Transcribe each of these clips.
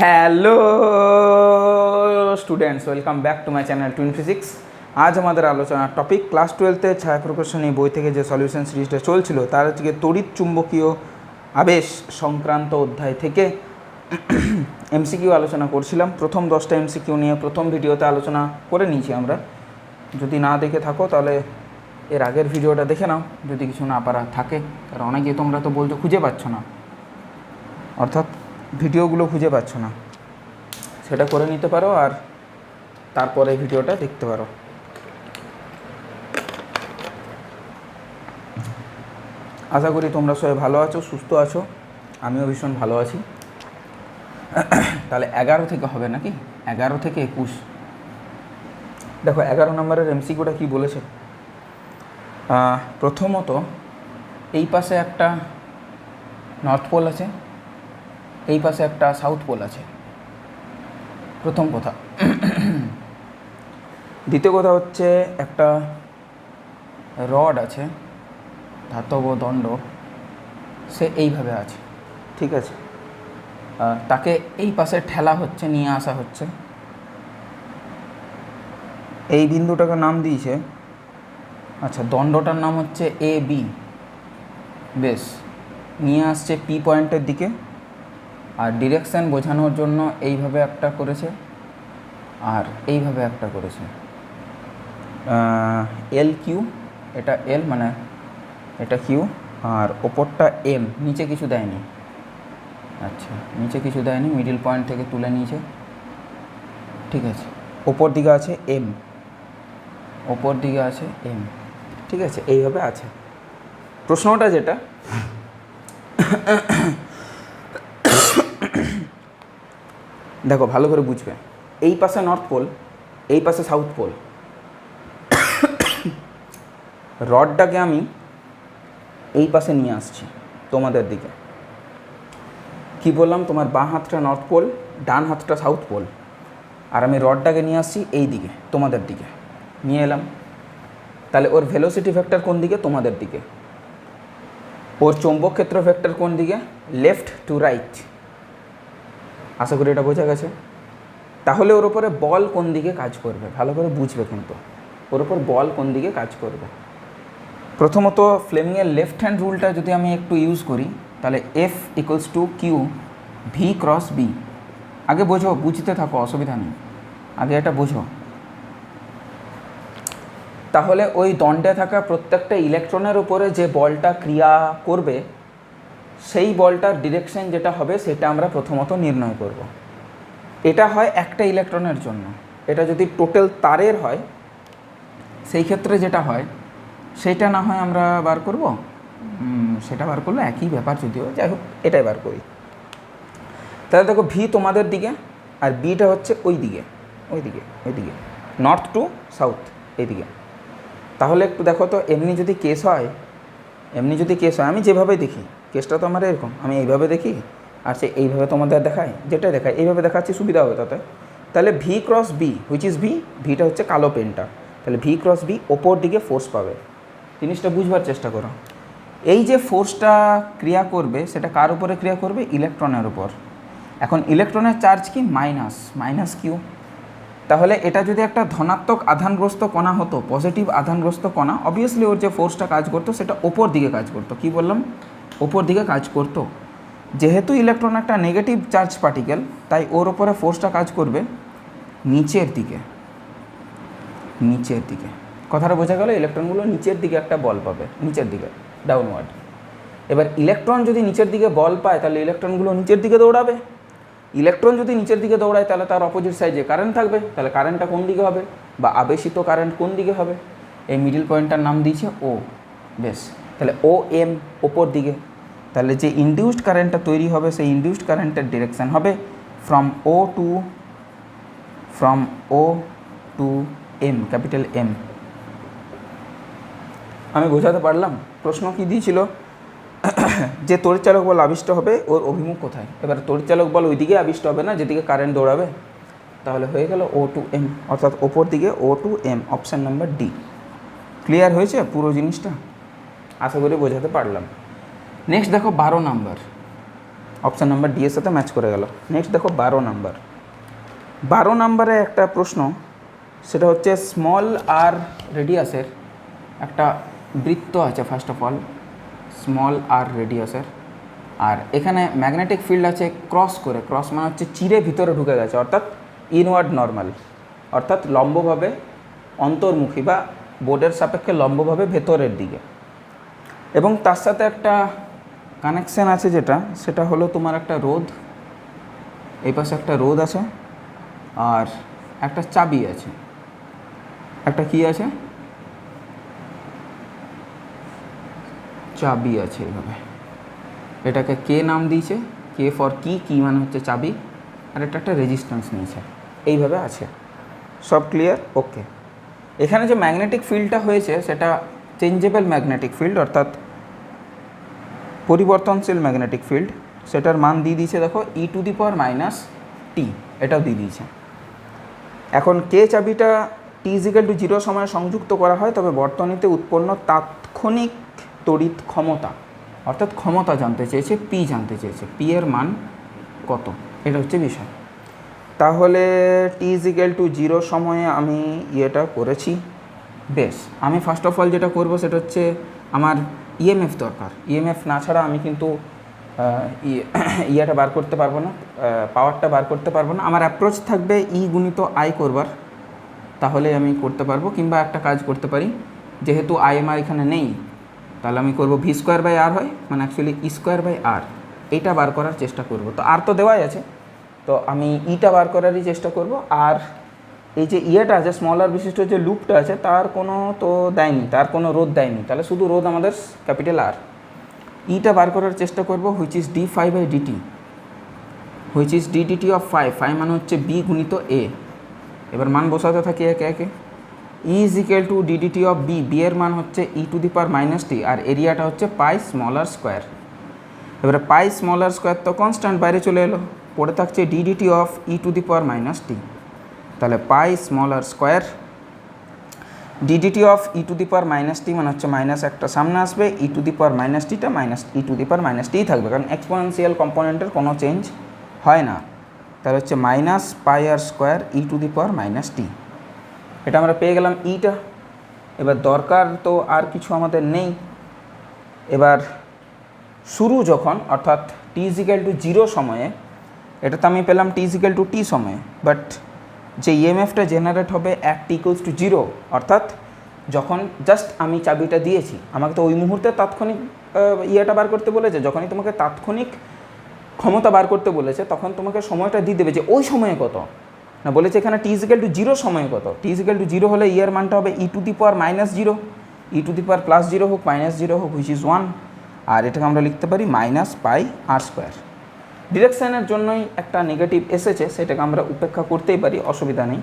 Hello students, welcome back to my channel twin physics. আজ আমাদের আলোচনার টপিক ক্লাস 12-এর ছায়াপ্রকাশনী বই থেকে যে সলিউশন সিরিজটা চলছিল তার আজকে তড়িৎ চুম্বকীয় আবেশ সংক্রান্ত অধ্যায় থেকে এমসিকিউ আলোচনা করছিলাম। প্রথম 10টা এমসিকিউ নিয়ে প্রথম ভিডিওতে আলোচনা করে নিয়েছি আমরা। যদি না দেখে থাকো তাহলে এর আগের ভিডিওটা দেখে নাও যদি কিছু না পারা থাকে, কারণ অনেকে তোমরা তো বলছো খুঁজে পাচ্ছ না, অর্থাৎ ভিডিওগুলো খুঁজে পাচ্ছ না, সেটা করে নিতে পারো আর তারপরে ভিডিওটা দেখতে পারো। আশা করি তোমরা সবাই ভালো আছো, সুস্থ আছো, আমিও ভীষণ ভালো আছি। তাহলে 11 থেকে হবে নাকি? 11 থেকে 21। দেখো 11 নম্বরের এমসিকিউটা কী বলেছে। প্রথমত এই পাশে একটা নর্থ পোল আছে, এই পাশে একটা সাউথ পোল আছে, প্রথম কথা। দ্বিতীয় কথা হচ্ছে একটা রড আছে, ধাতব দণ্ড, সে এইভাবে আছে, ঠিক আছে। তাকে এই পাশে ঠেলা হচ্ছে, নিয়ে আসা হচ্ছে। এই বিন্দুটাকে নাম দিয়েছে, আচ্ছা, দণ্ডটার নাম হচ্ছে এ বি। বেশ, নিয়ে আসছে পি পয়েন্টের দিকে, আর ডিরেকশান বোঝানোর জন্য এইভাবে একটা করেছে আর এইভাবে একটা করেছে। এল কিউ, এটা এল মানে এটা কিউ, আর ওপরটা এম, নিচে কিছু দেয়নি। আচ্ছা, নিচে কিছু দেয়নি, মিডিল পয়েন্ট থেকে তুলে নিয়েছে, ঠিক আছে। ওপর দিকে আছে এম, ওপর দিকে আছে এম, ঠিক আছে, এইভাবে আছে। প্রশ্নটা যেটা দেখো ভালো করে বুঝবে, এই পাশে নর্থ পোল, এই পাশে সাউথ পোল। রডটাকে আমি এই পাশে নিয়ে আসছি তোমাদের দিকে। কি বললাম, তোমার বাঁ হাতটা নর্থ পোল, ডান হাতটা সাউথ পোল, আর আমি রডটাকে নিয়ে আসছি এই দিকে, তোমাদের দিকে নিয়ে এলাম। তাহলে ওর ভেলোসিটি ভেক্টর কোন দিকে? তোমাদের দিকে। ওর চৌম্বক ক্ষেত্র ভেক্টর কোন দিকে? Left to right. আশা করি এটা বোঝা গেছে। তাহলে ওর উপরে বল কোন দিকে কাজ করবে ভালো করে বুঝবে, কিন্তু ওর উপর বল কোন দিকে কাজ করবে। প্রথমত ফ্লেমিংয়ের লেফট হ্যান্ড রুলটা যদি আমি একটু ইউজ করি, তাহলে F equals to q v cross B. আগে বোঝো, বুঝতে থাকো, অসুবিধা নেই, আগে এটা বোঝো। তাহলে ওই দণ্ডে থাকা প্রত্যেকটা ইলেকট্রনের উপরে যে বলটা ক্রিয়া করবে, সেই বলটার ডিরেকশন যেটা হবে সেটা আমরা প্রথমত নির্ণয় করব। এটা হয় একটা ইলেকট্রনের জন্য। এটা যদি টোটাল তারের হয়, সেই ক্ষেত্রে যেটা হয় সেইটা না হয় আমরা বার করব, সেটা বার করলে একই ব্যাপার, যদিও যাই হোক এটাই বার করি। তাহলে দেখো ভি তোমাদের দিকে আর বিটা হচ্ছে ওই দিকে, ওই দিকে, ওই দিকে, নর্থ টু সাউথ, এইদিকে। তাহলে একটু দেখো তো, এমনি যদি কেস হয়, এমনি যদি কেস হয়, আমি যেভাবে দেখি, কেসটা তো আমার এরকম, আমি এইভাবে দেখি আর সে এইভাবে তোমাদের দেখায়, যেটা দেখায় এইভাবে দেখাচ্ছি, সুবিধা হবে তাতে। তাহলে V cross B which is V, ভিটা হচ্ছে কালো পেনটা, তাহলে ভি ক্রস বি ওপর দিকে ফোর্স পাবে। জিনিসটা বুঝবার চেষ্টা করো। এই যে ফোর্সটা ক্রিয়া করবে সেটা কার উপরে ক্রিয়া করবে? ইলেকট্রনের উপর। এখন ইলেকট্রনের চার্জ কি? Minus, minus q. তাহলে এটা যদি একটা ধনাত্মক আধানগ্রস্ত কণা হতো, পজিটিভ আধানগ্রস্ত কণা, অবভিয়াসলি ওর যে ফোর্সটা কাজ করতো সেটা ওপর দিকে কাজ করতো। কি বললাম? ওপর দিকে কাজ করতো। যেহেতু ইলেকট্রন একটা নেগেটিভ চার্জ পার্টিকেল, তাই ওর ওপরে ফোর্সটা কাজ করবে নিচের দিকে, নিচের দিকে। কথাটা বোঝা গেল? ইলেকট্রনগুলো নিচের দিকে একটা বল পাবে, নিচের দিকে, ডাউনওয়ার্ড। এবার ইলেকট্রন যদি নিচের দিকে বল পায়, তাহলে ইলেকট্রনগুলো নিচের দিকে দৌড়াবে। ইলেকট্রন যদি নিচের দিকে দৌড়ায়, তাহলে তার অপোজিট সাইডে কারেন্ট থাকবে। তাহলে কারেন্টটা কোন দিকে হবে, বা আবেশিত কারেন্ট কোন দিকে হবে? এই মিডিল পয়েন্টটার নাম দিয়েছে ও। বেশ, তাহলে ও এম ওপর দিকে। তাহলে যে ইনডিউসড কারেন্টটা তৈরি হবে, সেই ইনডিউসড কারেন্টের ডিরেকশান হবে from O to M, capital M. আমি বোঝাতে পারলাম? প্রশ্ন কি দিয়েছিল যে তড়িৎচালক বল আবিষ্ট হবে, ওর অভিমুখ কোথায়? এবার তড়িৎচালক বল ওই দিকে আবিষ্ট হবে না যেদিকে কারেন্ট দৌড়াবে। তাহলে হয়ে গেল ও টু এম, অর্থাৎ ওপর দিকে ও to M, option number D. Clear হয়েছে পুরো জিনিসটা? আশা করি বোঝাতে পারলাম। নেক্সট দেখো 12 নাম্বার। অপশান নাম্বার ডি এর সাথে ম্যাচ করে গেল। নেক্সট দেখো 12 নম্বরে একটা প্রশ্ন, সেটা হচ্ছে স্মল আর রেডিয়াসের একটা বৃত্ত আছে। ফার্স্ট অফ অল স্মল আর রেডিয়াসের, আর এখানে ম্যাগনেটিক ফিল্ড আছে ক্রস করে, ক্রস মানে হচ্ছে চিরে ভিতরে ঢুকে গেছে, অর্থাৎ ইনওয়ার্ড নর্মাল, অর্থাৎ লম্বভাবে অন্তর্মুখী বা বোর্ডের সাপেক্ষে লম্বভাবে ভেতরের দিকে, এবং তার সাথে একটা কানেকশান আছে যেটা, সেটা হলো তোমার একটা রোধ, এই পাশে একটা রোধ আছে, আর একটা চাবি আছে, একটা কি আছে, চাবি আছে। এইভাবে এটাকে কে নাম দিয়েছে, কে ফর কি মানে হচ্ছে চাবি, আর এটা একটা রেজিস্ট্যান্স নিয়েছে, এইভাবে আছে। সব ক্লিয়ার? ওকে। এখানে যে ম্যাগনেটিক ফিল্ডটা হয়েছে সেটা চেঞ্জেবল ম্যাগনেটিক ফিল্ড, অর্থাৎ পরিবর্তনশীল ম্যাগনেটিক ফিল্ড। সেটার মান দিয়ে দিয়েছে দেখো e⁻⁻t, এটাও দিয়ে দিয়েছে। এখন কে চাবিটা t=0 সময়ে সংযুক্ত করা হয়, তবে বর্তনীতে উৎপন্ন তাৎক্ষণিক তড়িৎ ক্ষমতা, অর্থাৎ ক্ষমতা জানতে চেয়েছে, পি জানতে চেয়েছে, পি এর মান কত, এটা হচ্ছে বিষয়। তাহলে t=0 সময়ে আমি ইয়েটা করেছি। বেশ, আমি ফার্স্ট অফ অল যেটা করব সেটা হচ্ছে আমার ইএমএফ দরকার। ইএমএফ না ছাড়া আমি কিন্তু ইয়েটা বার করতে পারবো না, পাওয়ারটা বার করতে পারবো না। আমার অ্যাপ্রোচ থাকবে E×I করবার, তাহলে আমি করতে পারবো। কিংবা একটা কাজ করতে পারি, যেহেতু IMR এখানে নেই, তাহলে আমি করব v²/r হয়, মানে অ্যাকচুয়ালি E²/r, এইটা বার করার চেষ্টা করব। তো আর তো দেওয়াই আছে, তো আমি ইটা বার করারই চেষ্টা করব। আর এই যে ইয়েটা আছে, স্মল আর বিশিষ্ট যে লুপটা আছে, তার কোনো তো দেয়নি, তার কোনো রোধ দেয়নি, তাহলে শুধু রোধ আমাদের ক্যাপিটাল আর। ইটা বার করার চেষ্টা করব, which is d∅/dt, which is d/dt of φ মানে হচ্ছে b×a। এবার মান বসাতে থাকি একে একে। E= d/dt অফ b, এর মান হচ্ছে e⁻⁻t, আর এরিয়াটা হচ্ছে π² এবারে π² তো কনস্ট্যান্ট, বাইরে চলে এলো, পড়ে থাকছে d/dt অফ e⁻⁻t। তাহলে π² d/dt অফ e⁻⁻t মানে হচ্ছে মাইনাস একটা সামনে আসবে, e⁻⁻tটা e⁻⁻t থাকবে, কারণ এক্সপোনেনশিয়াল কম্পোনেন্টের কোনো চেঞ্জ হয় না। তাহলে হচ্ছে -πr² e⁻⁻t। এটা আমরা পেয়ে গেলাম ইটা। এবার দরকার তো আর কিছু আমাদের নেই। এবার শুরু যখন, অর্থাৎ t=0 সময়ে, এটা তো আমি পেলাম t=t সময়ে, বাট যে ইএমএফটা জেনারেট হবে t=0, অর্থাৎ যখন জাস্ট আমি চাবিটা দিয়েছি, আমাকে তো ওই মুহূর্তে তাৎক্ষণিক ইয়েটা বার করতে বলেছে। যখনই তোমাকে তাৎক্ষণিক ক্ষমতা বার করতে বলেছে, তখন তোমাকে সময়টা দিয়ে দেবে যে ওই সময়ে কত না, বলেছে এখানে t=0 সময়ে কত। t=0 হলে এর মানটা হবে e⁻⁻0, e⁻+0 হোক -0 হোক, হুইচ ইজ 1, আর এটাকে আমরা লিখতে পারি -πr²। ডিরেকশানের জন্যই একটা নেগেটিভ এসেছে, সেটাকে আমরা উপেক্ষা করতেই পারি, অসুবিধা নেই,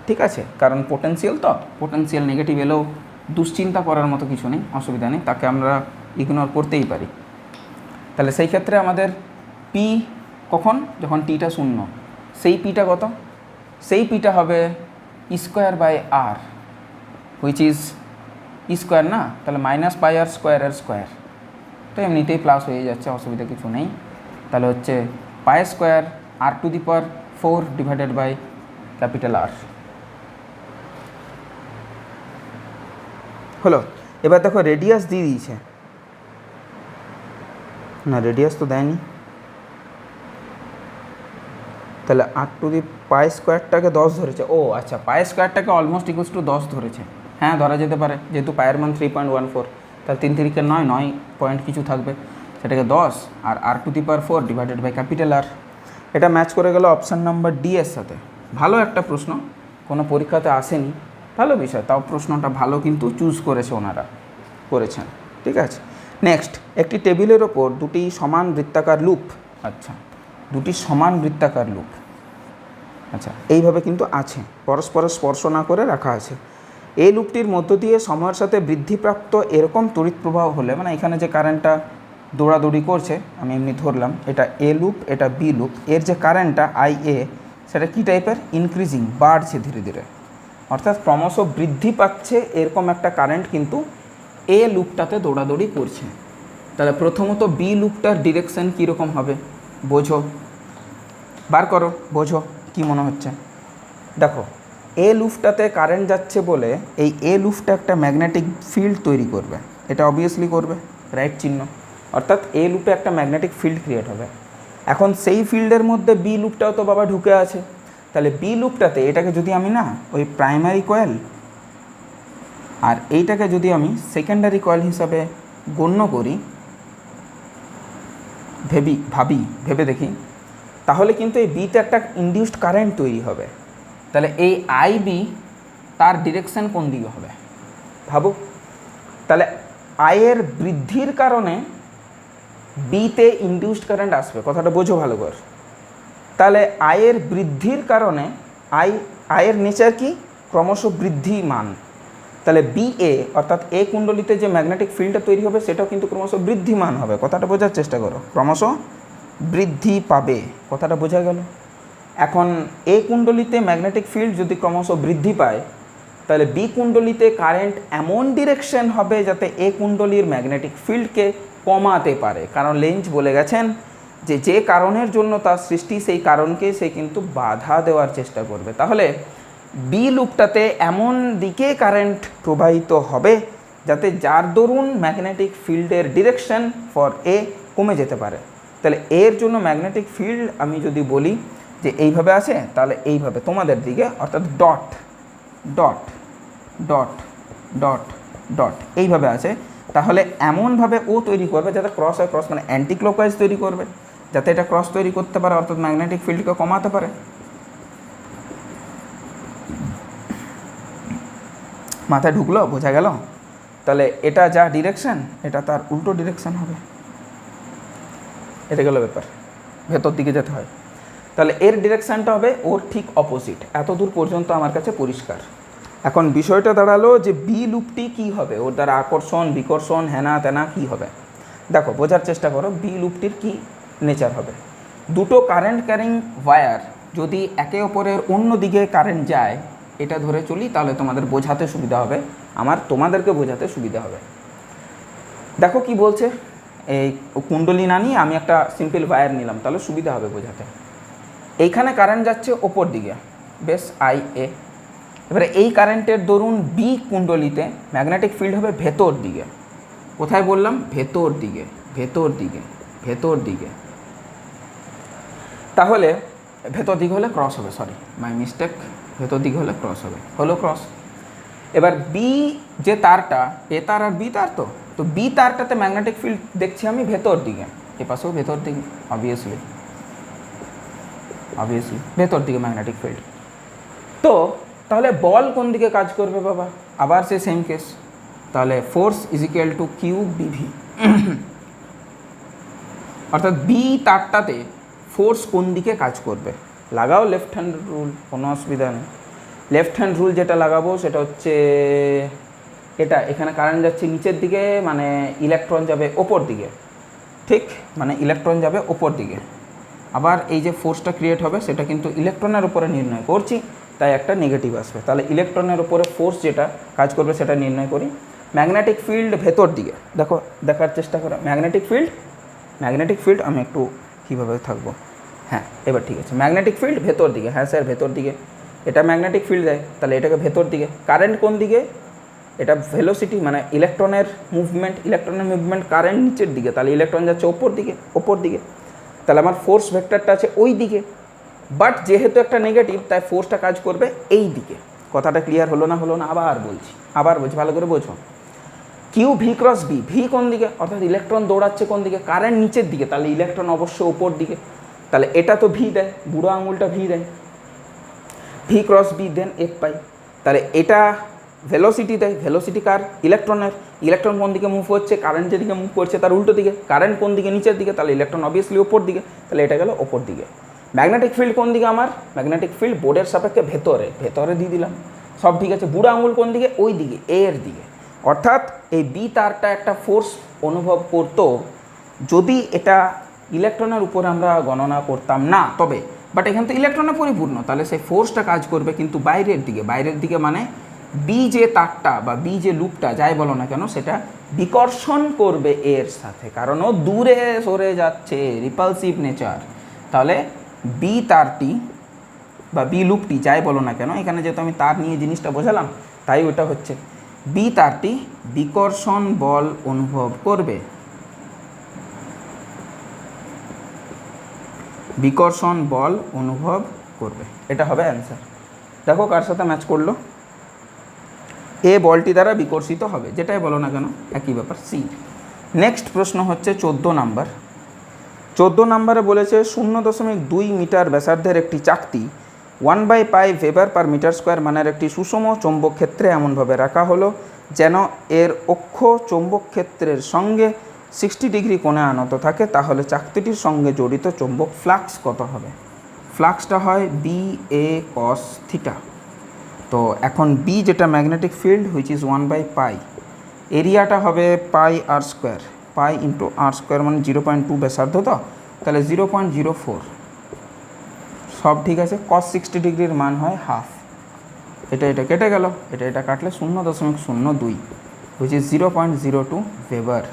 ঠিক আছে, কারণ পোটেনশিয়াল, তো পোটেনশিয়াল নেগেটিভ এলেও দুশ্চিন্তা করার মতো কিছু নেই, অসুবিধা নেই, তাকে আমরা ইগনোর করতেই পারি। তাহলে সেই ক্ষেত্রে আমাদের পি কখন, যখন টিটা 0, সেই পিটা কত, সেই পিটা হবে e²/r, হুইচ ইজ e² না, তাহলে -πr² তো এমনিতেই প্লাস হয়ে যাচ্ছে, অসুবিধা কিছু নেই। তাহলে হচ্ছে π² r⁴ ডিভাইডেড বাই R হলো। এবার দেখো রেডিয়াস দিয়ে দিয়েছে না, রেডিয়াস তো দেয়নি, তাহলে r⁴টাকে 10 ধরেছে। ও আচ্ছা, π²টাকে অলমোস্ট ইকুয়ালস টু 10 ধরেছে। হ্যাঁ, ধরা যেতে পারে, যেহেতু পায়ের মান 3.14, তাহলে 3 3 9 পয়েন্ট কিছু থাকবে, সেটাকে 10 আর r⁴ ডিভাইডেড বাই R। এটা ম্যাচ করে গেল অপশান নাম্বার ডি এর সাথে। ভালো একটা প্রশ্ন, কোনো পরীক্ষাতে আসেনি, ভালো বিষয়, তাও প্রশ্নটা ভালো কিন্তু চুজ করেছে, ওনারা করেছেন, ঠিক আছে। নেক্সট, একটি টেবিলের ওপর দুটি সমান বৃত্তাকার লুপ, আচ্ছা দুটি সমান বৃত্তাকার লুপ, আচ্ছা এইভাবে কিন্তু আছে, পরস্পর স্পর্শ না করে রাখা আছে। এই লুপটির মধ্য দিয়ে সময়ের সাথে বৃদ্ধিপ্রাপ্ত এরকম তড়িৎ প্রবাহ হলে, মানে এখানে যে কারেন্টটা দৌড়াদৌড়ি করছে, আমি এমনি ধরলাম এটা এ লুপ, এটা বি লুপ, এর যে কারেন্টটা IA, সেটা কী টাইপের, ইনক্রিজিং, বাড়ছে ধীরে ধীরে, অর্থাৎ ক্রমশ বৃদ্ধি পাচ্ছে এরকম একটা কারেন্ট কিন্তু এ লুপটাতে দৌড়াদৌড়ি করছে। তাহলে প্রথমত বি লুপটার ডিরেকশন কীরকম হবে বোঝো, বার করো, বোঝো কি মনে হচ্ছে। দেখো এ লুপটাতে কারেন্ট যাচ্ছে বলে এই এ লুপটা একটা ম্যাগনেটিক ফিল্ড তৈরি করবে, এটা অবভিয়াসলি করবে, রাইট চিহ্ন, অর্থাৎ এ লুপে একটা ম্যাগনেটিক ফিল্ড ক্রিয়েট হবে। এখন সেই ফিল্ডের মধ্যে বি লুপটাও তো বাবা ঢুকে আছে, তাহলে বি লুপটাতে এটাকে যদি আমি না ওই প্রাইমারি কয়েল আর এইটাকে যদি আমি সেকেন্ডারি কয়েল হিসাবে গণ্য করি, ভেবে দেখি, তাহলে কিন্তু এই বিতে একটা ইনডিউসড কারেন্ট তৈরি হবে। তাহলে এই আই বি তার ডিরেকশন কোন দিকে হবে ভাবো। তাহলে আয়ের বৃদ্ধির কারণে বিতে ইনডিউসড কারেন্ট আসবে, কথাটা বোঝো ভালো করে। তাহলে আয়ের বৃদ্ধির কারণে আয়ের নেচার কি, ক্রমশ বৃদ্ধিমান। তাহলে বি এ অর্থাৎ এ কুণ্ডলিতে যে ম্যাগনেটিক ফিল্ডটা তৈরি হবে সেটাও কিন্তু ক্রমশ বৃদ্ধিমান হবে, কথাটা বোঝার চেষ্টা করো, ক্রমশ বৃদ্ধি পাবে, কথাটা বোঝা গেল। এখন এ কুণ্ডলিতে ম্যাগনেটিক ফিল্ড যদি ক্রমশ বৃদ্ধি পায়, তাহলে বি কুণ্ডলিতে কারেন্ট এমন ডিরেকশন হবে যাতে এ কুণ্ডলীর ম্যাগনেটিক ফিল্ডকে কমাতে পারে, কারণ লেঞ্জ বলে গেছেন যে কারণের জন্য তার সৃষ্টি সেই কারণকে সে কিন্তু বাধা দেওয়ার চেষ্টা করবে। তাহলে বি লুপটাতে এমন দিকে কারেন্ট প্রবাহিত হবে যাতে যার দরুন ম্যাগনেটিক ফিল্ডের ডিরেকশন ফর এ কমে যেতে পারে। তাহলে এর জন্য ম্যাগনেটিক ফিল্ড আমি যদি বলি যে এইভাবে আছে, তাহলে এইভাবে তোমাদের দিকে, অর্থাৎ dot dot dot dot dot এইভাবে আছে, তাহলে এমনভাবে ও তৈরি করবে যাতে ক্রস হয়, ক্রস মানে অ্যান্টি ক্লকওয়াইজ তৈরি করবে, যাতে এটা ক্রস তৈরি করতে পারে, অর্থাৎ ম্যাগনেটিক ফিল্ডকে কমাতে পারে। মাথায় ঢুকলো, বোঝা গেল? তাহলে এটা যা ডিরেকশন এটা তার উল্টো ডিরেকশন হবে, এটা গেল ব্যাপার, ভেতর দিকে যেতে হয়। তাহলে এর ডিরেকশানটা হবে ওর ঠিক অপোজিট। এত দূর পর্যন্ত আমার কাছে পরিষ্কার। এখন বিষয়টা দাঁড়ালো যে বি লুপটি কী হবে, ওর দ্বারা আকর্ষণ বিকর্ষণ হেনা তেনা কী হবে। দেখো বোঝার চেষ্টা করো বি লুপটির কী নেচার হবে। দুটো কারেন্ট ক্যারিং ওয়্যার যদি একে অপরের অন্য দিকে কারেন্ট যায়, এটা ধরে চলি, তাহলে তোমাদের বোঝাতে সুবিধা হবে, আমার তোমাদেরকে বোঝাতে সুবিধা হবে। দেখো কি বলছে, এই কুণ্ডলী না নিয়ে আমি একটা সিম্পল ওয়্যার নিলাম, তাহলে সুবিধা হবে বোঝাতে। এইখানে কারেন্ট যাচ্ছে ওপর দিকে, বেশ আই এ। এবারে এই কারেন্টের দরুন বি কুণ্ডলিতে ম্যাগনেটিক ফিল্ড হবে ভেতর দিকে। কোথায় বললাম? ভেতর দিকে, ভেতর দিকে, ভেতর দিকে। তাহলে ভেতর দিকে হলে ক্রস হবে, সরি মাই মিস্টেক, ভেতর দিকে হলে ক্রস হবে, হলো ক্রস। এবার বি যে তারটা, এ তার আর বি তার, তো বি তারটাতে ম্যাগনেটিক ফিল্ড দেখছি আমি ভেতর দিকে, এ পাশেও ভেতর দিকে, অবভিয়াসলি ভেতর দিকে ম্যাগনেটিক ফিল্ড। তো তাহলে বল কোন দিকে কাজ করবে বাবা? আবার সে সেম কেস, তাহলে force is equal to q B V, অর্থাৎ বি তারটাতে ফোর্স কোন দিকে কাজ করবে। লাগাও লেফট হ্যান্ড রুল, কোনো অসুবিধা নেই। লেফট হ্যান্ড রুল যেটা লাগাবো সেটা হচ্ছে এটা, এখানে কারেন্ট যাচ্ছে নিচের দিকে, মানে ইলেকট্রন যাবে ওপর দিকে, ঠিক, মানে ইলেকট্রন যাবে ওপর দিকে। আবার এই যে ফোর্সটা ক্রিয়েট হবে সেটা কিন্তু ইলেকট্রনের উপরে নির্ণয় করছি, তাই একটা নেগেটিভ আসবে। তাহলে ইলেকট্রনের উপরে ফোর্স যেটা কাজ করবে সেটা নির্ণয় করি। ম্যাগনেটিক ফিল্ড ভেতর দিকে, দেখো দেখার চেষ্টা করো, ম্যাগনেটিক ফিল্ড আমি একটু কীভাবে থাকবো, হ্যাঁ এবার ঠিক আছে। ম্যাগনেটিক ফিল্ড ভেতর দিকে, হ্যাঁ স্যার ভেতর দিকে, এটা ম্যাগনেটিক ফিল্ড দেয়, তাহলে এটাকে ভেতর দিকে। কারেন্ট কোন দিকে? এটা ভেলোসিটি মানে ইলেকট্রনের মুভমেন্ট কারেন্ট নিচের দিকে, তাহলে ইলেকট্রন যাচ্ছে ওপর দিকে, তাহলে আমার ফোর্স ভেক্টরটা আছে ওই দিকে। বাট যেহেতু একটা নেগেটিভ, তাই ফোর্সটা কাজ করবে এই দিকে। কথাটা ক্লিয়ার হলো না? আবার বলছি, ভালো করে বোঝো। Q v cross B, v কোন দিকে, অর্থাৎ ইলেকট্রন দৌড়াচ্ছে কোন দিকে? কারেন্ট নিচের দিকে, তাহলে ইলেকট্রন অবশ্যই ওপর দিকে, তাহলে এটা তো ভি দেয়, বুড়ো আঙুলটা ভি দেয়, ভি ক্রস বি দেন এফ পাই। তাহলে এটা ভেলোসিটি দেয়, ভেলোসিটি কার? ইলেকট্রনের। ইলেকট্রন কোন দিকে মুভ হচ্ছে? কারেন্ট যেদিকে মুভ করছে তার উল্টো দিকে। কারেন্ট কোন দিকে? নিচের দিকে, তাহলে ইলেকট্রন অবভিয়াসলি ওপর দিকে, তাহলে এটা গেল ওপর দিকে। ম্যাগনেটিক ফিল্ড কোন দিকে আমার? ম্যাগনেটিক ফিল্ড বোর্ডের সাপেক্ষে ভেতরে দিয়ে দিলাম, সব ঠিক আছে। বুড়ো আঙুল কোন দিকে? ওই দিকে, এর দিকে। অর্থাৎ এই বি তারটা একটা ফোর্স অনুভব করতো, যদি এটা ইলেকট্রনের উপরে আমরা গণনা করতাম না, বাট এখানে তো ইলেকট্রনে পরিপূর্ণ, তাহলে সেই ফোর্সটা কাজ করবে কিন্তু বাইরের দিকে মানে বি যে তারটা বা বি যে লুপটা যাই বলো না কেন সেটা বিকর্ষণ করবে এর সাথে, কারণ ও দূরে সরে যাচ্ছে, রিপালসিভ নেচার। তাহলে বি তারটি বা বি লুপটি যাই বলো না কেন, এখানে যেহেতু আমি তার নিয়ে জিনিসটা বোঝালাম তাই ওটা হচ্ছে বি তারটি বিকর্ষণ বল অনুভব করবে, বিকর্ষণ বল অনুভব করবে, এটা হবে অ্যান্সার। দেখো কার সাথে ম্যাচ করলো, এ বলটি দ্বারা বিকর্ষিত হবে, যেটাই বলো না কেন একই ব্যাপার। সি। নেক্সট প্রশ্ন হচ্ছে 14 নাম্বার। 14 নাম্বারে বলেছে 0.2 মিটার ব্যাসার্ধের একটি চাকতি 1/π ভেবার পার মিটার স্কোয়ার মানের একটি সুষম চৌম্বক ক্ষেত্রে এমনভাবে রাখা হলো যেন এর অক্ষ চৌম্বক ক্ষেত্রের সঙ্গে 60 ডিগ্রি কোণে আনত থাকে, তাহলে চাকতিটির সঙ্গে জড়িত চৌম্বক ফ্লাক্স কত হবে? ফ্লাক্সটা হয় বি এ কস থিটা। তো এখন বি যেটা ম্যাগনেটিক ফিল্ড হুইচ ইজ 1/π, এরিয়াটা হবে পাই আর স্কোয়ার, পাই ইন্টু আর স্কোয়ার মানে 0.2 ব্যাসার্ধ, তো তাহলে 0.04, সব ঠিক আছে। কস 60 ডিগ্রির মান হয় হাফ, এটা কেটে গেল, এটা কাটলে 0.02 হুইচ ইজ 0.02 ভেবার।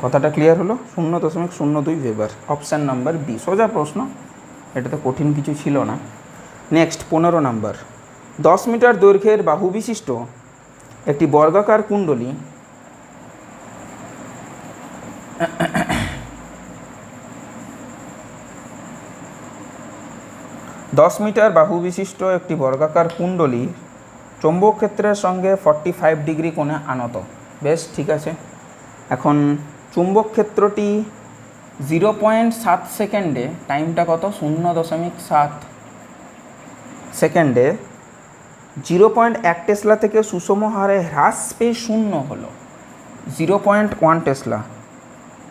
কথাটা ক্লিয়ার হলো? 0.02 ভেবার, অপশান নাম্বার বি। সোজা প্রশ্ন, এটাতে কঠিন কিছু ছিল না। Next 15 number. 10 মিটার দৈর্ঘ্যের বাহু বিশিষ্ট একটি বর্গাকার কুণ্ডলী 10 মিটার বাহু বিশিষ্ট একটি বর্গাকার কুণ্ডলী চৌম্বক ক্ষেত্রের সঙ্গে 45 ডিগ্রি কোণে আনত। বেশ ঠিক আছে। এখন চুম্বক ক্ষেত্রটি 0.7 সেকেন্ডে, টাইমটা কত? 0.7 সেকেন্ডে 0.1 টেসলা থেকে সুষম হারে হ্রাস পেয়ে 0 হলো। 0.1 টেসলা,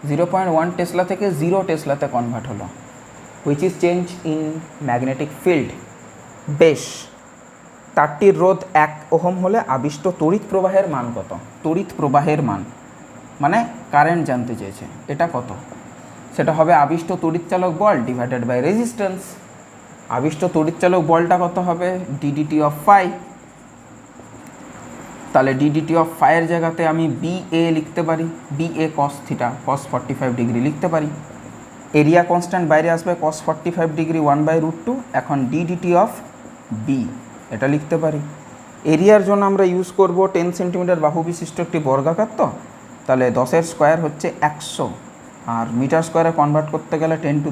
0.1 টেসলা থেকে 0 টেসলাতে কনভার্ট হলো, which is change in magnetic field. বেশ, তারটির রোধ 1 ওহম হলে আবিষ্ট তড়িৎ প্রবাহের মান কত? তড়িৎ প্রবাহের মান মানে কারেন্ট জানতে চেয়েছে, এটা কত? সেটা হবে আবিষ্ট তড়িৎচালক বল ডিভাইডেড বাই রেজিস্ট্যান্স। আবিষ্ট তড়িৎচালক বলটা কত হবে? D dt of phi. তাহলে ডিডিটি অফ ফাইয়ের জায়গাতে আমি বি এ লিখতে পারি, B A cos theta, cos 45 degree লিখতে পারি। এরিয়া কনস্ট্যান্ট বাইরে আসবে, কস 45 ডিগ্রি 1/√2। এখন ডিডিটি অফ বি এটা লিখতে পারি। এরিয়ার জন্য আমরা ইউজ করব 10 সেন্টিমিটার বাহু বিশিষ্ট একটি বর্গাকার, তো তাহলে 10 স্কোয়ার হচ্ছে 100, আর মিটার স্কোয়ারে কনভার্ট করতে গেলে 10⁻⁴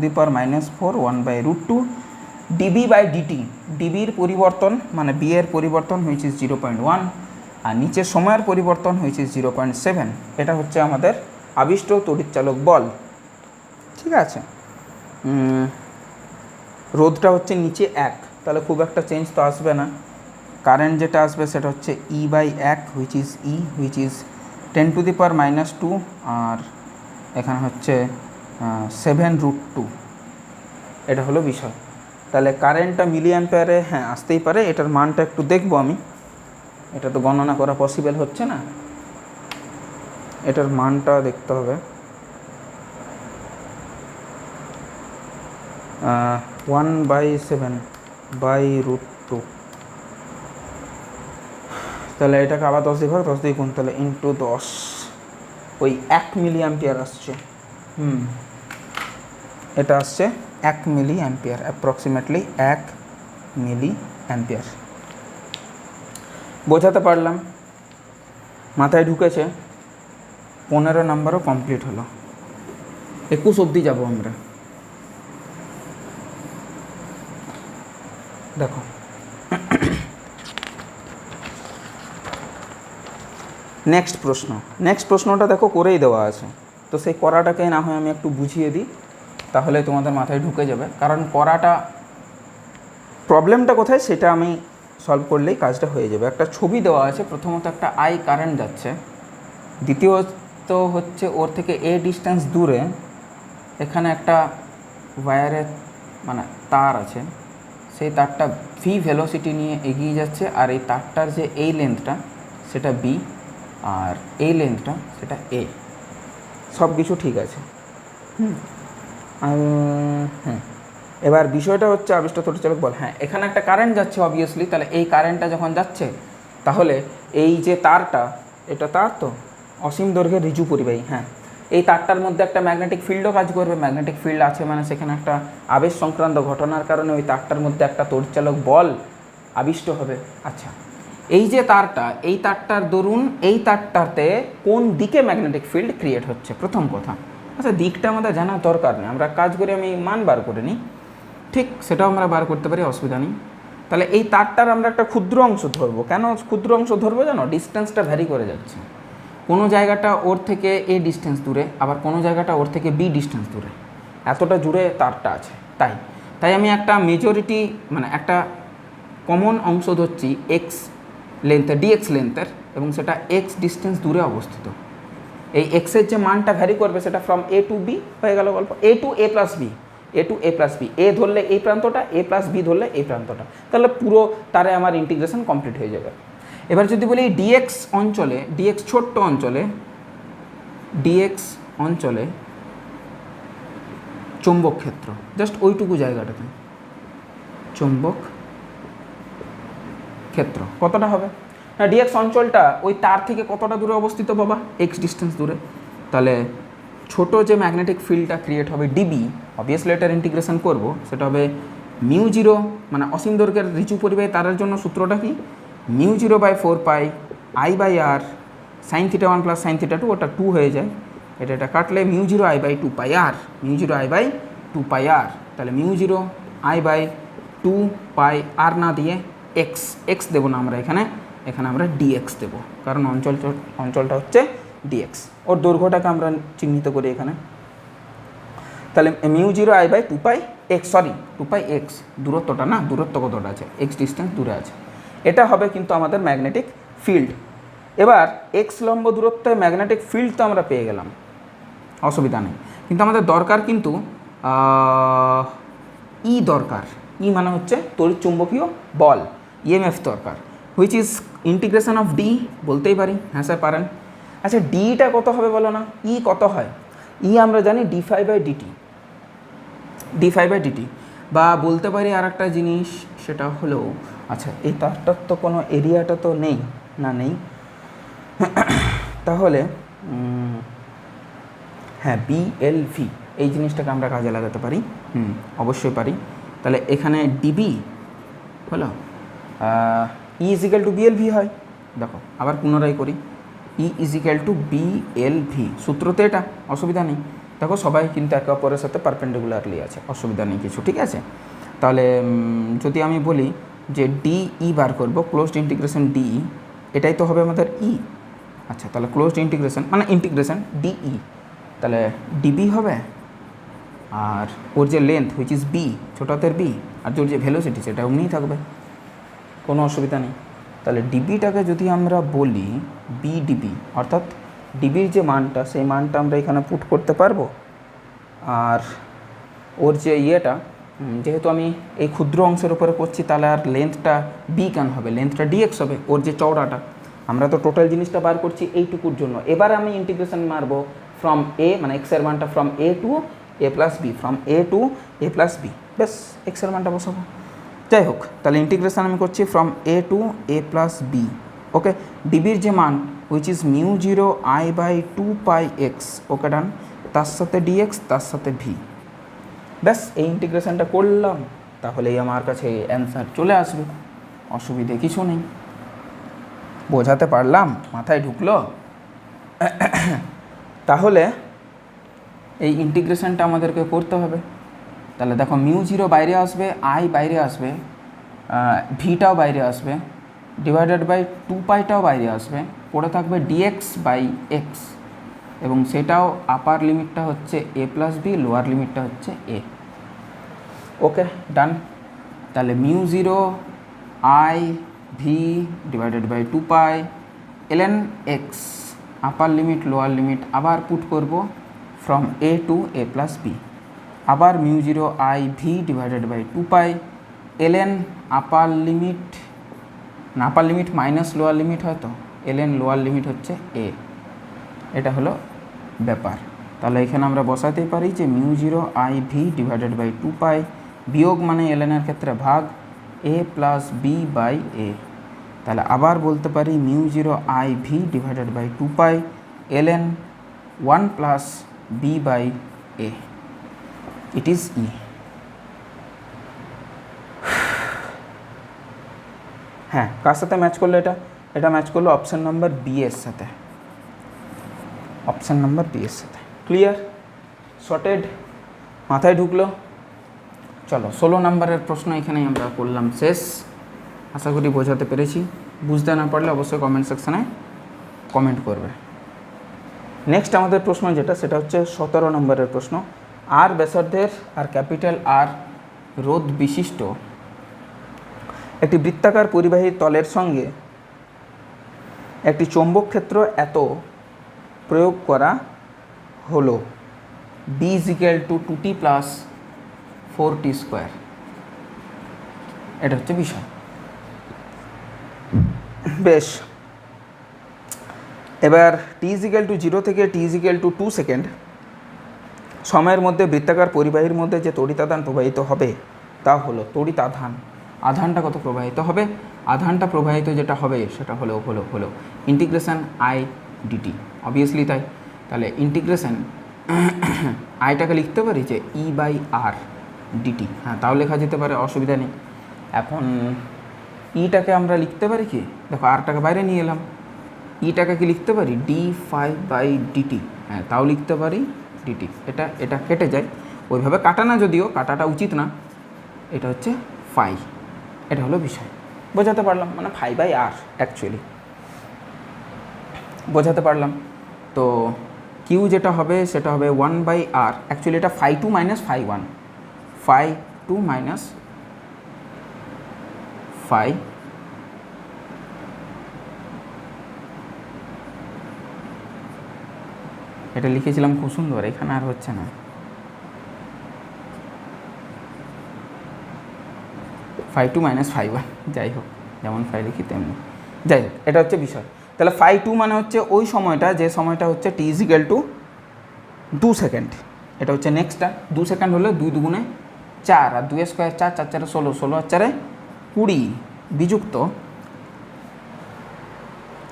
1/√2 ডিবি বাই ডিটি। ডিবির পরিবর্তন মানে বি এর পরিবর্তন হুইচ ইজ 0.1, আর নিচের সময়ের পরিবর্তন হুইচ ইজ 0.7। এটা হচ্ছে আমাদের আবিষ্ট তড়িৎচালক বল। ঠিক আছে, রোধটা হচ্ছে নিচে 1, তাহলে খুব একটা চেঞ্জ তো আসবে না। কারেন্ট যেটা আসবে সেটা হচ্ছে E/1 হুইচ ইজ 10⁻⁻2, আর এখানে হচ্ছে 7√2। এটা হলো বিষয়। তাহলে কারেন্টটা মিলি অ্যাম্পিয়ারে হ্যাঁ আসতেই পারে, এটার মানটা একটু দেখবো আমি, এটা তো গণনা করা পসিবল হচ্ছে না, এটার মানটা দেখতে হবে। 1/7/√2, তাহলে এটাকে আবার 10 দিয়ে ভাগ, 10 দিয়ে গুণ, তাহলে ইন্টু 10, ওই 1 মিলি অ্যাম্পিয়ার আসছে। এটা আসছে 1 milli ampere, approximately 1 milli ampere. বোঝাতে পারলাম? মাথায় ঢুকেছে? 15 নাম্বারও কমপ্লিট হলো। 21 অবধি যাব আমরা। দেখো নেক্সট প্রশ্নটা দেখো করেই দেওয়া আছে, তো সেই করাটাকে না হয় আমি একটু বুঝিয়ে দিই, তাহলে তোমাদের মাথায় ঢুকে যাবে। কারণ করাটা প্রবলেমটা কোথায় সেটা আমি সলভ করলেই কাজটা হয়ে যাবে। একটা ছবি দেওয়া আছে, প্রথমত একটা আই কারেন্ট যাচ্ছে, দ্বিতীয়ত হচ্ছে ওর থেকে এ ডিস্টেন্স দূরে এখানে একটা ওয়্যারের মানে তার আছে, সেই তারটা ভি ভেলোসিটি নিয়ে এগিয়ে যাচ্ছে, আর এই তারটার যে এই লেন্থটা সেটা বি, আর এই লেন্থটা সেটা এ। সব কিছু ঠিক আছে। এবার বিষয়টা হচ্ছে আবিষ্ট তড়িৎচালক বল। হ্যাঁ, এখানে একটা কারেন্ট যাচ্ছে অবভিয়াসলি, তাহলে এই কারেন্টটা যখন যাচ্ছে তাহলে এই যে তারটা, এটা তার তো অসীম দৈর্ঘ্যের ঋজু পরিবাহী, হ্যাঁ, এই তারটার মধ্যে একটা ম্যাগনেটিক ফিল্ডও কাজ করবে। ম্যাগনেটিক ফিল্ড আছে মানে সেখানে একটা আবেশ সংক্রান্ত ঘটনার কারণে ওই তারটার মধ্যে একটা তড়িৎচালক বল আবিষ্ট হবে। আচ্ছা, এই যে তারটা, এই তারটার দরুন এই তারটাতে কোন দিকে ম্যাগনেটিক ফিল্ড ক্রিয়েট হচ্ছে, প্রথম কথা। আচ্ছা, দিকটা আমাদের জানার দরকার নেই, আমরা কাজ করে আমি মান বার করে নিই, ঠিক সেটাও আমরা বার করতে পারি, অসুবিধা নেই। তাহলে এই তারটার আমরা একটা ক্ষুদ্র অংশ ধরবো। কেন ক্ষুদ্র অংশ ধরবো জানো? ডিস্টেন্সটা ভ্যারি করে যাচ্ছে। কোনো জায়গাটা ওর থেকে এ ডিস্টেন্স দূরে, আবার কোনো জায়গাটা ওর থেকে বি ডিস্টেন্স দূরে, এতটা জুড়ে তারটা আছে। তাই আমি একটা মেজরিটি মানে একটা কমন অংশ ধরছি এক্স লেন্থের, ডিএক্স লেন্থের, এবং সেটা এক্স ডিস্টেন্স দূরে অবস্থিত। এই এক্সের যে মানটা ভ্যারি করবে সেটা ফ্রম এ টু বি হয়ে গেল গল্প, এ to A plus B, A to A plus B, এ ধরলে এই প্রান্তটা, এ প্লাস বি ধরলে এই প্রান্তটা, তাহলে পুরো তারে আমার ইন্টিগ্রেশন কমপ্লিট হয়ে যাবে। এবার যদি বলি ডিএক্স অঞ্চলে, ডিএক্স ছোট্ট অঞ্চলে, ডিএক্স অঞ্চলে চৌম্বক ক্ষেত্র, জাস্ট ওইটুকু জায়গাটাতে চৌম্বক ক্ষেত্র কতটা হবে না, ডিএক্স অঞ্চলটা ওই তার থেকে কতটা দূরে অবস্থিত বাবা, এক্স ডিস্টেন্স দূরে। তাহলে ছোট যে ম্যাগনেটিক ফিল্ডটা ক্রিয়েট হবে ডিবি, অবভিয়াসলি এটার ইন্টিগ্রেশন করব, সেটা হবে মিউ জিরো, মানে অসীম দৈর্ঘ্যের ঋজু পরিবাহী তারের জন্য সূত্রটা কি, mu zero by 4 pi I by R sine theta 1 plus sine theta 2, ওটা 2 হয়ে যায়, এটা কাটলে mu zero I by 2 pi R, mu zero I by 2 pi R. তাহলে mu zero I by 2 pi R না দিয়ে এক্স, এক্স দেবো না আমরা এখানে, এখানে আমরা ডিএক্স দেবো, কারণ অঞ্চলটা হচ্ছে ডিএক্স, ওর দৈর্ঘ্যটাকে আমরা চিহ্নিত করি এখানে। তাহলে mu zero I by 2 pi x, sorry 2 pi x, দূরত্বটা না, দূরত্ব কতটা আছে, এক্স ডিস্টেন্স দূরে আছে, এটা হবে কিন্তু আমাদের ম্যাগনেটিক ফিল্ড। এবার এক্স লম্ব দূরত্বে ম্যাগনেটিক ফিল্ড তো আমরা পেয়ে গেলাম, অসুবিধা নেই, কিন্তু আমাদের দরকার কিন্তু ই দরকার, ই মানে হচ্ছে তড়িৎচুম্বকীয় বল, ইএমএফ দরকার, which is integration of D, বলতেই পারি, হ্যাঁ স্যার পারেন। আচ্ছা, ডিটা কত হবে বলো না, ই কত হয়, ই আমরা জানি d phi by dt, d phi by dt, বা বলতে পারি আর একটা জিনিস, সেটা হলো, আচ্ছা এই তারটার তো কোনো এরিয়াটা তো নেই, না নেই, তাহলে হ্যাঁ বিএলভি, এই জিনিসটাকে আমরা কাজে লাগাতে পারি, অবশ্যই পারি। তাহলে এখানে ডিবি হলো ই ইজিক্যাল টু বিএলভি হয়, দেখো আবার পুনরায় করি, ই ইজিক্যাল টু বিএলভি, সূত্রতে এটা অসুবিধা নেই, দেখো সবাই কিন্তু একে অপরের সাথে পারপেন্ডিকুলারলি আছে, অসুবিধা নেই কিছু, ঠিক আছে। তাহলে যদি আমি বলি যে ডিই বার করবো, ক্লোজড ইন্টিগ্রেশন ডিই, এটাই তো হবে আমাদের ই। আচ্ছা, তাহলে ক্লোজড ইন্টিগ্রেশন মানে ইন্টিগ্রেশন ডিই, তাহলে ডিবি হবে, আর ওর যে লেন্থ হুইচ ইজ বি, ছোট হাতের বি, আর ওর যে ভেলোসিটি সেটা অমনিই থাকবে, কোনো অসুবিধা নেই। তাহলে ডিবিটাকে যদি আমরা বলি বি ডিবি, অর্থাৎ ডিবির যে মানটা, সেই মানটা আমরা এখানে পুট করতে পারবো, আর ওর যে ইয়েটা, যেহেতু আমি এই ক্ষুদ্র অংশের উপরে করছি, তাহলে আর লেন্থটা বি কেন হবে, লেন্থটা ডিএক্স হবে, ওর যে চওড়াটা, আমরা তো টোটাল জিনিসটা বার করছি এইটুকুর জন্য। এবার আমি ইন্টিগ্রেশন মারবো ফ্রম এ, মানে এক্সের মানটা from A to A plus b, from A to A plus b, বেশ এক্সের মানটা বসাবো। যাই হোক, তাহলে ইন্টিগ্রেশন আমি করছি from A to A plus B, okay. ডিবির যে মান which is mu zero I by 2 pi x, okay done, তার সাথে ডিএক্স, তার সাথে ভি, ব্যাস এই ইন্টিগ্রেশনটা করলাম, তাহলেই আমার কাছে অ্যান্সার চলে আসবে, অসুবিধে কিছু নেই। বোঝাতে পারলাম, মাথায় ঢুকলো? তাহলে এই ইন্টিগ্রেশনটা আমাদেরকে করতে হবে। তাহলে দেখো মিউ জিরো বাইরে আসবে, আই বাইরে আসবে, ভিটাও বাইরে আসবে, ডিভাইডেড বাই 2 পাইটাও বাইরে আসবে, পড়ে থাকবে ডিএক্স বাই এক্স, এবং সেটাও আপার লিমিটটা হচ্ছে এ প্লাস বি, লোয়ার লিমিটটা হচ্ছে এ, ওকে ডান। তাহলে mu zero I V divided by 2 pi ln x, upper limit lower limit আবার পুট করব from A to A plus B, আবার mu zero I V divided by 2 pi ln upper limit, না upper limit minus lower limit হয়তো, ln lower limit হচ্ছে A, এটা হলো ব্যাপার। তাহলে এখানে আমরা বসাতেই পারি যে mu zero I V divided by 2 pi, বিয়োগ মানে ln এর ক্ষেত্রে ভাগ, A plus B by A, তাহলে আবার বলতে পারি mu zero I V divided by 2 pi ln 1 plus B by A, it is e. হ্যাঁ, কার সাথে ম্যাচ করলো এটা? এটা ম্যাচ করলো অপশান নাম্বার বি এর সাথে, অপশান নাম্বার বি এর সাথে। ক্লিয়ার? সর্টেড? মাথায় ঢুকলো? চলো 16 নম্বরের প্রশ্ন এখানেই আমরা করলাম শেষ। আশা করি বোঝাতে পেরেছি। বুঝতে না পারলে অবশ্যই কমেন্ট সেকশানে কমেন্ট করবে। নেক্সট আমাদের প্রশ্ন যেটা, সেটা হচ্ছে 17 নম্বরের প্রশ্ন। আর ব্যাসার্ধের আর ক্যাপিটাল আর রোধ বিশিষ্ট একটি বৃত্তাকার পরিবাহী তলের সঙ্গে একটি চৌম্বক ক্ষেত্র এত প্রয়োগ করা হলো B is equal to 2t plus 4t square. এটা হচ্ছে বিষয়। বেশ, এবার টি ইজিক্যাল টু 0 থেকে টি ইজিক্যাল টু 2 সেকেন্ড সময়ের মধ্যে বৃত্তাকার পরিবাহীর মধ্যে যে তড়িতাধান প্রবাহিত হবে তা হলো তড়িতাধান। আধানটা কত প্রবাহিত হবে? আধানটা প্রবাহিত যেটা হবে সেটা হলো ইন্টিগ্রেশন আই ডিটি। অবভিয়াসলি তাই। তাহলে ইন্টিগ্রেশন আইটাকে লিখতে পারি যে ই বাই আর ডিটি। হ্যাঁ, তাও লেখা যেতে পারে, অসুবিধা নেই। এখন ইটাকে আমরা লিখতে পারি কি, দেখো আরটাকে বাইরে নিয়ে এলাম, ইটাকে কি লিখতে পারি ডি ফাই বাই ডিটি। হ্যাঁ, তাও লিখতে পারি ডিটি। এটা কেটে যায়, ওইভাবে কাটা না, যদিও কাটাটা উচিত না। এটা হচ্ছে ফাই। এটা হলো বিষয়। বোঝাতে পারলাম? মানে ফাই বাই আর অ্যাকচুয়ালি বোঝাতে পারলাম। তো কিউ যেটা হবে সেটা হবে 1 বাই আর। অ্যাকচুয়ালি এটা phi 2 minus phi 1, phi 2 minus phi এটা লিখেছিলাম খুব সুন্দর, এখানে আর হচ্ছে না। ফাই 2 মাইনাস ফাই 1, যাই হোক, যেমন ফাই লিখি তেমনি, যাই হোক, এটা হচ্ছে বিষয়। তাহলে ফাই 2 মানে হচ্ছে ওই সময়টা, যে সময়টা হচ্ছে টি ইজিক্যাল টু 2 সেকেন্ড। এটা হচ্ছে নেক্সটটা। 2 সেকেন্ড হলে 2 দুগুণে 4, আর 2 স্কোয়ার 4, 4 4 16, 16 আর 4 20 বিযুক্ত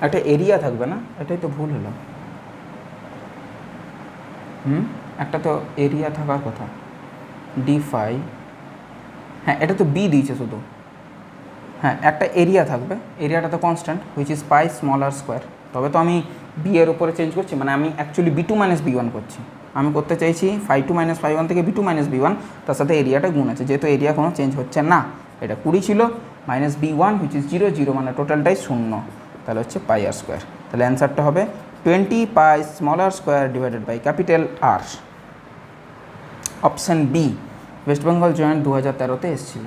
একটা এরিয়া থাকবে না? এটাই তো ভুল হলো। একটা তো এরিয়া থাকার কথা, ডি ফাই। হ্যাঁ, এটা তো বি দিয়েছে শুধু। হ্যাঁ, একটা এরিয়া থাকবে, এরিয়াটা তো constant, which is pi small r square. তবে তো আমি বি এর উপরে চেঞ্জ করছি, মানে আমি অ্যাকচুয়ালি বি 2 মাইনাস বি 1 করছি। আমি করতে চাইছি ফাই 2 মাইনাস ফাই 1 থেকে বি 2 মাইনাস বি 1, তার সাথে এরিয়াটা গুণ আছে, যেহেতু এরিয়া কোনো চেঞ্জ হচ্ছে না। এটা 20 ছিল, মাইনাস বি 1 হুইচ ইজ 0 0, মানে টোটালটাই 0। তাহলে হচ্ছে পাই আর স্কোয়ার। তাহলে অ্যান্সারটা হবে 20 pi small r square divided by capital R. Option B West Bengal joint 2013-তে এসেছিল।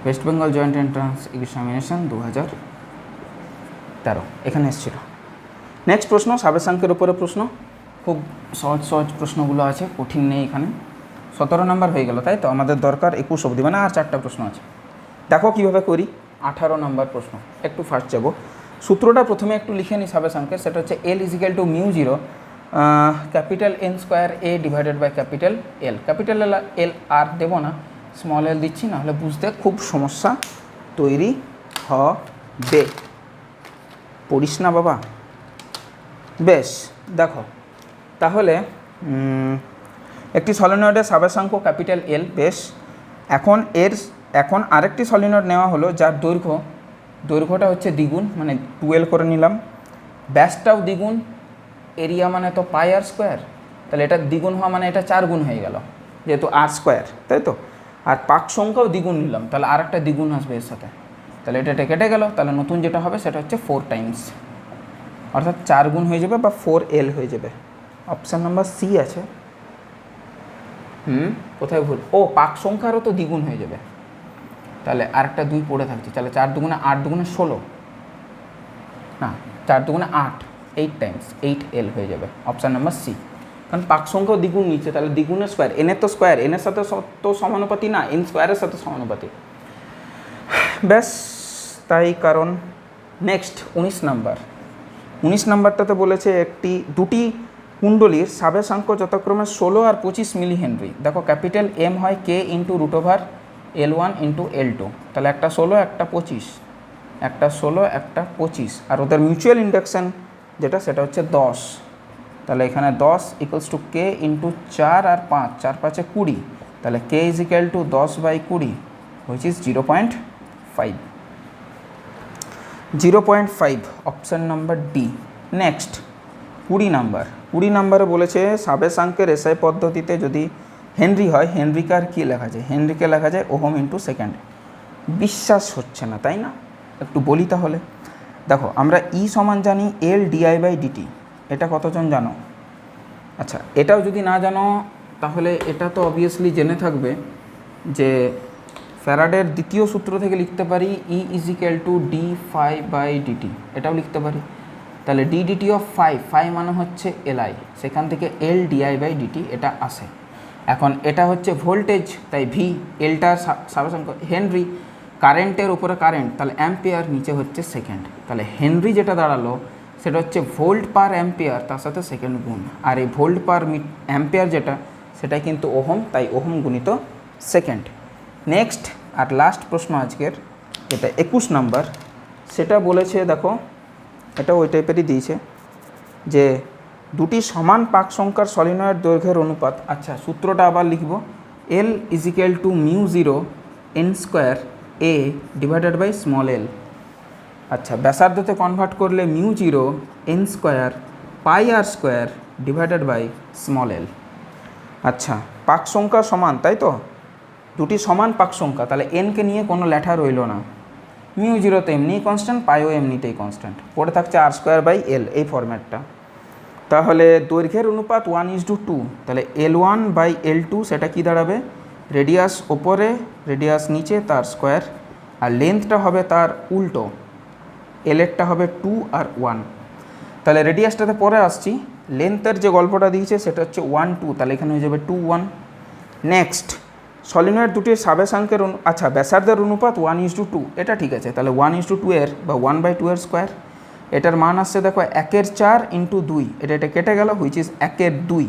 West Bengal joint entrance examination 2013 এখানে এসেছিল। নেক্সট প্রশ্ন, সাবেশাঙ্কের উপরে প্রশ্ন। খুব সহজ সহজ প্রশ্নগুলো আছে, কঠিন নেই এখানে। 17 নম্বর হয়ে গেল, তাই তো? আমাদের দরকার 21 অবধি, মানে আর 4টা প্রশ্ন আছে। দেখো কীভাবে করি। 18 নম্বর প্রশ্ন, একটু ফার্স্ট যাবো। সূত্রটা প্রথমে একটু লিখে নিই সাবেশাঙ্কের। সেটা হচ্ছে L is equal to mu 0 capital N square A divided by capital L. Capital L আর দেবো না, স্মল এল দিচ্ছি, নাহলে বুঝতে খুব সমস্যা তৈরি হবে। পড়িস না বাবা। বেশ, দেখো তাহলে একটি সলিনয়েডের সাবেশাঙ্ক ক্যাপিটাল এল। বেশ, এখন আরেকটি সলিনয়েড নেওয়া হলো যার দৈর্ঘ্যটা হচ্ছে দ্বিগুণ, মানে 12 করে নিলাম। ব্যাসটাও দ্বিগুণ, এরিয়া মানে তো পাই আর স্কোয়ার, তাহলে এটা দ্বিগুণ হওয়া মানে এটা 4 গুণ হয়ে গেল, যেহেতু আর স্কোয়ার, তাই তো? আর পাক সংখ্যাও দ্বিগুণ নিলাম, তাহলে আর একটা দ্বিগুণ আসবে এর সাথে, তাহলে এটা কেটে গেল। তাহলে নতুন যেটা হবে সেটা হচ্ছে 4 টাইমস, অর্থাৎ 4 গুণ হয়ে যাবে বা 4L হয়ে যাবে। অপশান নাম্বার সি আছে। কোথায় ভুল? ও, পাক সংখ্যারও তো দ্বিগুণ হয়ে যাবে, তাহলে আরেকটা 2 পড়ে থাকছে। তাহলে 4 দুগুণে 8 দুগুণে 16, না 4 দুগুণে 8, 8 টাইমস 8L হয়ে যাবে। অপশান নাম্বার সি, কারণ পাক সংখ্যাও দ্বিগুণ নিচ্ছে, তাহলে দ্বিগুণের স্কোয়ার, এনের তো স্কোয়ার এনের সাথে তো সমানুপাতি না, এন স্কোয়ারের সাথে সমানুপাতি। ব্যাস, তাই কারণ। Next 19 number. 19 নাম্বারটাতে বলেছে দুটি কুণ্ডলীর সাবেশাঙ্ক যথাক্রমে 16 আর 25 মিলি হেনরি। দেখো ক্যাপিটাল এম হয় কে ইন্টু √L1 ইন্টু L2, তাহলে একটা 16 একটা 25, একটা 16, একটা 25, আর ওদের মিউচুয়াল ইন্ডাকশান যেটা সেটা হচ্ছে 10। তাহলে এখানে 10 ইকুয়ালস টু কে ইন্টু 4 আর 5, 4 5 20, তাহলে K is equal to 10/20, which is 0.5। 0.5 option number D. Next 20 নাম্বারে বলেছে সাবেশাঙ্কের এসআই পদ্ধতিতে যদি হেনরি হয়, হেনরিকার কী লেখা যায়? হেনরিকে লেখা যায় ওহম ইন্টু সেকেন্ড। বিশ্বাস হচ্ছে না তাই না? একটু বলি তাহলে। দেখো আমরা ই সমান জানি এল DI/dt, এটা কতজন জানো? আচ্ছা, এটাও যদি না জানো তাহলে এটা তো অবভিয়াসলি জেনে থাকবে যে ফ্যারাডের দ্বিতীয় সূত্র থেকে লিখতে পারি ই ইজ ইকুয়াল টু d∅/dt, এটাও লিখতে পারি। তাহলে d/dt অফ ফাই মানে হচ্ছে এলআই, সেখান থেকে এল DI/dt এটা আসে। এখন এটা হচ্ছে ভোল্টেজ, তাই ভি, এলটা সাবেশাঙ্ক হেনরি, কারেন্টের উপরে কারেন্ট, তাহলে অ্যাম্পিয়ার, নিচে হচ্ছে সেকেন্ড। তাহলে হেনরি যেটা দাঁড়ালো সেটা হচ্ছে ভোল্ট পার অ্যাম্পিয়ার, তার সাথে সেকেন্ড গুণ, আর এই ভোল্ট পার অ্যাম্পিয়ার যেটা সেটাই কিন্তু ওহম, তাই ওহম গুণিত সেকেন্ড। নেক্সট আর লাস্ট প্রশ্ন আজকের, যেটা 21 নাম্বার, সেটা বলেছে দেখো এটা ওই টাইপেরই দিয়েছে যে দুটি সমান পাক সংখ্যার সলিনয়েড দৈর্ঘ্যের অনুপাত। আচ্ছা, সূত্রটা আবার লিখব, L is equal to μ0 n² a divided by small L. আচ্ছা, ব্যাসার্ধতে কনভার্ট করলে μ0 n² πr² divided by small L. আচ্ছা, পাক সংখ্যা সমান, তাই তো? দুটি সমান পাক সংখ্যা, তাহলে এনকে নিয়ে কোনো লেঠা রইল না। μ0 তো এমনিই কনস্ট্যান্ট, পাইও এমনিতেই কনস্ট্যান্ট, পড়ে থাকছে r²/l, এই ফরম্যাটটা। তাহলে দৈর্ঘ্যের অনুপাত 1:2, তাহলে L1/L2 সেটা কি দাঁড়াবে? রেডিয়াস ওপরে, রেডিয়াস নিচে, তার স্কোয়ার, আর লেন্থটা হবে তার উল্টো, এলেরটা হবে 2 আর 1। তাহলে রেডিয়াসটাতে পরে আসছি, লেন্থের যে গল্পটা দিয়েছে সেটা হচ্ছে 1 2, তাহলে এখানে হয়ে যাবে 2 1। নেক্সট সলিনয়েড দুটির সাবেশাঙ্কের আচ্ছা ব্যাসার্ধের অনুপাত 1:2, এটা ঠিক আছে। তাহলে 1:2 এর বা 1/2 এর স্কোয়ার, এটার মান আসছে দেখো 1/4 × 2, এটা কেটে গেল, হুইচ ইজ 1/2,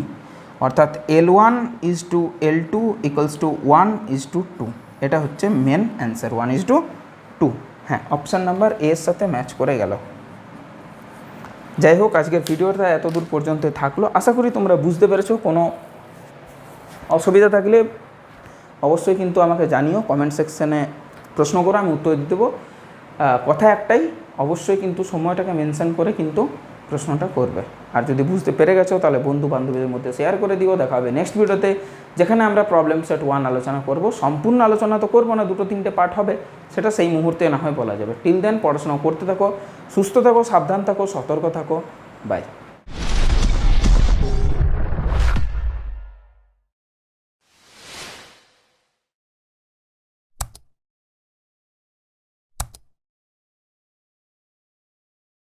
অর্থাৎ L1:L2 ইকুয়ালস টু 1:2। এটা হচ্ছে মেন অ্যান্সার, 1:2। হ্যাঁ, অপশান নাম্বার এ এর সাথে ম্যাচ করে গেল। যাই হোক, আজকের ভিডিওটা এত দূর পর্যন্ত থাকলো, আশা করি তোমরা বুঝতে পেরেছো। কোনো অসুবিধা থাকলে অবশ্যই কিন্তু আমাকে জানিও, কমেন্ট সেকশানে প্রশ্ন করো, আমি উত্তর দিয়ে দেবো। কথা একটাই, অবশ্যই কিন্তু সময়টাকে মেনশন করে কিন্তু প্রশ্নটা করবে। আর যদি বুঝতে পেরে গেছো তাহলে বন্ধু বান্ধবীদের মধ্যে শেয়ার করে দিও। দেখা হবে নেক্সট ভিডিওতে, যেখানে আমরা প্রবলেম সেট 1 আলোচনা করব। সম্পূর্ণ আলোচনা তো করবো না, 2-3টে পার্ট হবে, সেটা সেই মুহূর্তে না হয় বলা যাবে। টিল দেন পড়াশোনা করতে থাকো, সুস্থ থাকো, সাবধান থাকো, সতর্ক থাকো। বাই।